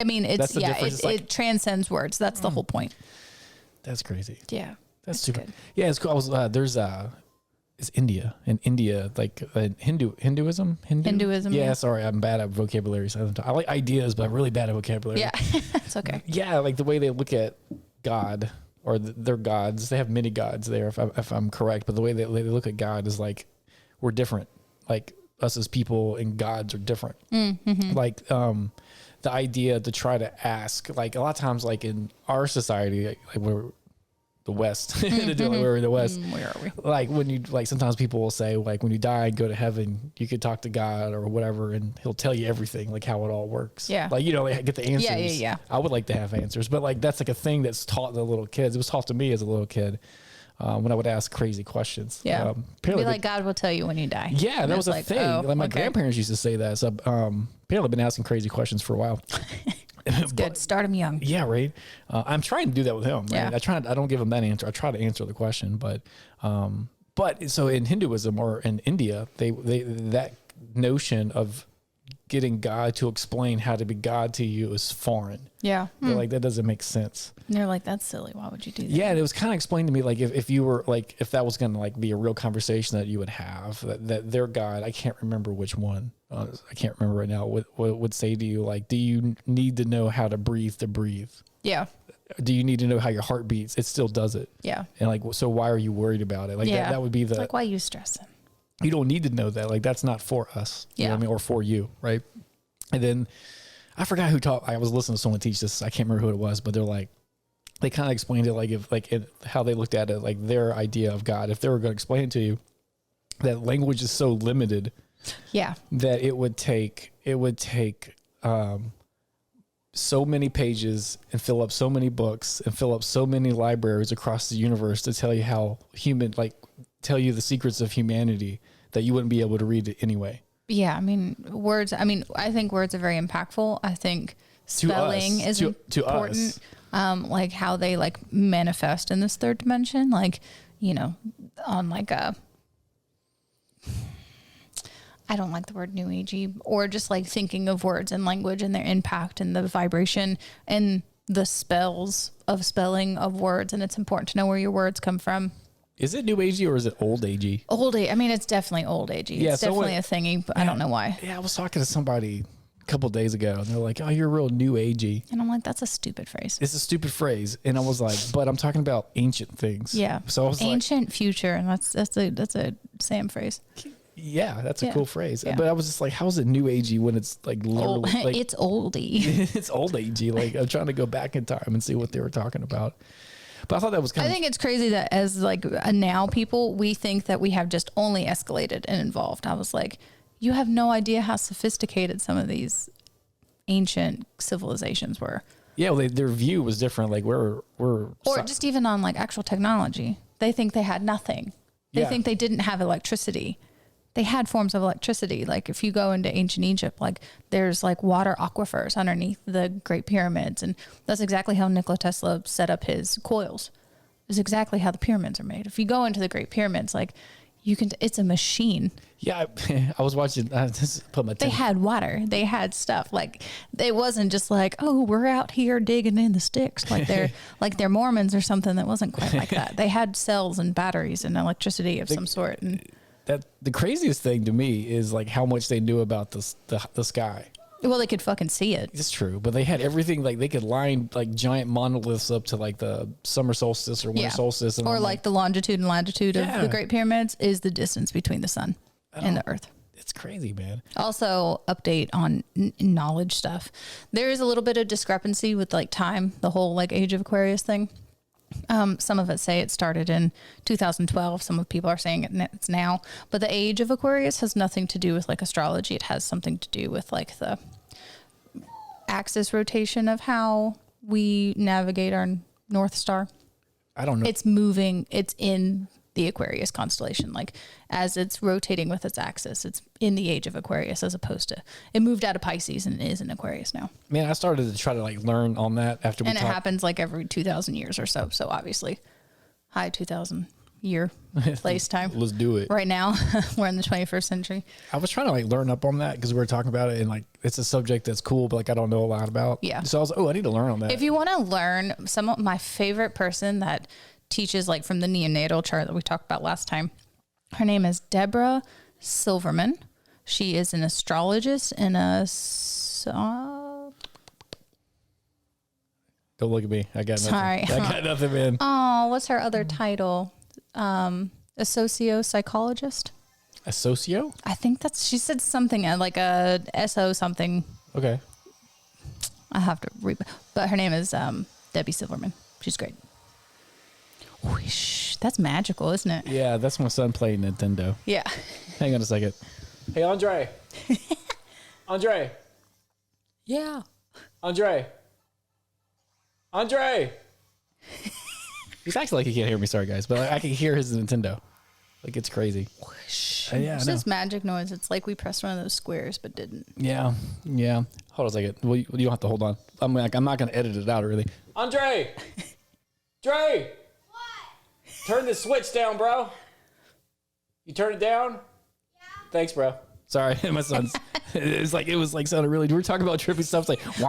I mean, it transcends words. That's the whole point. That's crazy. Yeah. That's super good. Yeah, it's cool. It's India. In India, like Hinduism? Hinduism. Yeah, sorry, I'm bad at vocabulary. So I like ideas, but I'm really bad at vocabulary. Yeah, it's okay. Yeah, like the way they look at God or their gods. They have many gods there, if I'm correct. But the way they look at God is like, we're different. Like us as people and gods are different. Mm-hmm. Like the idea to try to ask, like a lot of times, like in our society, like we're the West, we're in the West. Where are we? Like when you, like sometimes people will say, like when you die and go to heaven, you could talk to God or whatever, and he'll tell you everything, like how it all works. Yeah. Like, you know, they get the answers. Yeah. I would like to have answers, but like that's like a thing that's taught the little kids. It was taught to me as a little kid when I would ask crazy questions. Yeah. Be like, God will tell you when you die. Yeah, that was a thing. Oh, like my grandparents used to say that. So apparently I've been asking crazy questions for a while. It's good. Start him young. Yeah, right. I'm trying to do that with him. Right? Yeah. I don't give him that answer. I try to answer the question, but so in Hinduism or in India, they that notion of getting God to explain how to be God to you is foreign. Yeah. They're like, that doesn't make sense. And they're like, that's silly. Why would you do that? Yeah, and it was kind of explained to me, like if you were like, if that was going to like be a real conversation that you would have, that their God, I can't remember which one, I can't remember right now, would say to you, like, do you need to know how to breathe? Yeah. Do you need to know how your heart beats? It still does it. Yeah. And like, so why are you worried about it? Like that would be like, why are you stressing? You don't need to know that. Like, that's not for us. You know what I mean? Or for you. Right. And then I forgot who taught, I was listening to someone teach this. I can't remember who it was, but they're like, they kind of explained it like how they looked at it, like their idea of God. If they were going to explain it to you, that language is so limited. Yeah. That it would take so many pages and fill up so many books and fill up so many libraries across the universe to tell you tell you the secrets of humanity that you wouldn't be able to read it anyway. Yeah. I mean, I think words are very impactful. I think spelling is important. Like how they like manifest in this third dimension, like, you know, on like I don't like the word new agey, or just like thinking of words and language and their impact and the vibration and the spells of spelling of words. And it's important to know where your words come from. Is it new agey or is it old agey? Old age. I mean, it's definitely old agey. Yeah, it's definitely a thingy, but I don't know why. Yeah, I was talking to somebody a couple of days ago and they're like, oh, you're real new agey. And I'm like, that's a stupid phrase. It's a stupid phrase. And I was like, but I'm talking about ancient things. Yeah. So I was ancient, future. And that's a Sam phrase. Yeah, that's a cool phrase. Yeah. But I was just like, how is it new agey when it's like literally like, it's oldie. It's old agey. Like I'm trying to go back in time and see what they were talking about. But I thought that was I think it's crazy that as like a now people, we think that we have just only escalated and evolved. I was like, you have no idea how sophisticated some of these ancient civilizations were. Yeah, well, their view was different. Like or just even on like actual technology, they think they had nothing. They think they didn't have electricity. They had forms of electricity. Like if you go into ancient Egypt, like there's like water aquifers underneath the Great Pyramids. And that's exactly how Nikola Tesla set up his coils. It's exactly how the pyramids are made. If you go into the Great Pyramids, like you can, it's a machine. Yeah. I was watching, they had water, they had stuff. Like it wasn't just like, oh, we're out here digging in the sticks. Like they're Mormons or something. That wasn't quite like that. They had cells and batteries and electricity of some sort. And that the craziest thing to me is like how much they knew about the sky. Well, they could fucking see it. It's true, but they had everything. Like they could line like giant monoliths up to like the summer solstice or winter solstice, or like the longitude and latitude of the Great Pyramids is the distance between the sun and the Earth. It's crazy, man. Also, update on knowledge stuff. There is a little bit of discrepancy with like time, the whole like Age of Aquarius thing. Some of it say it started in 2012. Some of people are saying it's now, but the age of Aquarius has nothing to do with like astrology. It has something to do with like the axis rotation of how we navigate our North Star. I don't know. It's moving. It's in the Aquarius constellation. Like as it's rotating with its axis, it's in the age of Aquarius as opposed to it moved out of Pisces and is in Aquarius now. Man, I started to try to like learn on that after we talked. And it happens like every 2,000 years or so. So obviously, hi 2000. year, place, time. Let's do it. Right now, we're in the 21st century. I was trying to like learn up on that because we were talking about it and like it's a subject that's cool, but like I don't know a lot about. Yeah. So I was like, oh, I need to learn on that. If you want to learn, some of my favorite person that teaches like from the neonatal chart that we talked about last time, her name is Deborah Silverman. She is an astrologist and Don't look at me. I got nothing. Sorry. I got nothing, man. Oh, what's her other title? A socio-psychologist. A socio? I think she said something like a SO something. Okay. I have to read, but her name is Debbie Silverman. She's great. Whoosh, that's magical, isn't it? Yeah, that's my son playing Nintendo. Yeah. Hang on a second. Hey, Andre. Andre. Yeah. Andre. He's acting like he can't hear me. Sorry, guys, but I can hear his Nintendo. Like it's crazy. Yeah, It's this magic noise. It's like we pressed one of those squares but didn't. Yeah. Hold on a second. Well, you don't have to hold on. I'm not going to edit it out, really. Andre. Dre. What? Turn the switch down, bro. You turn it down? Yeah. Thanks, bro. Sorry, my son's. It was like sounded really. We were talking about trippy stuff. It's like.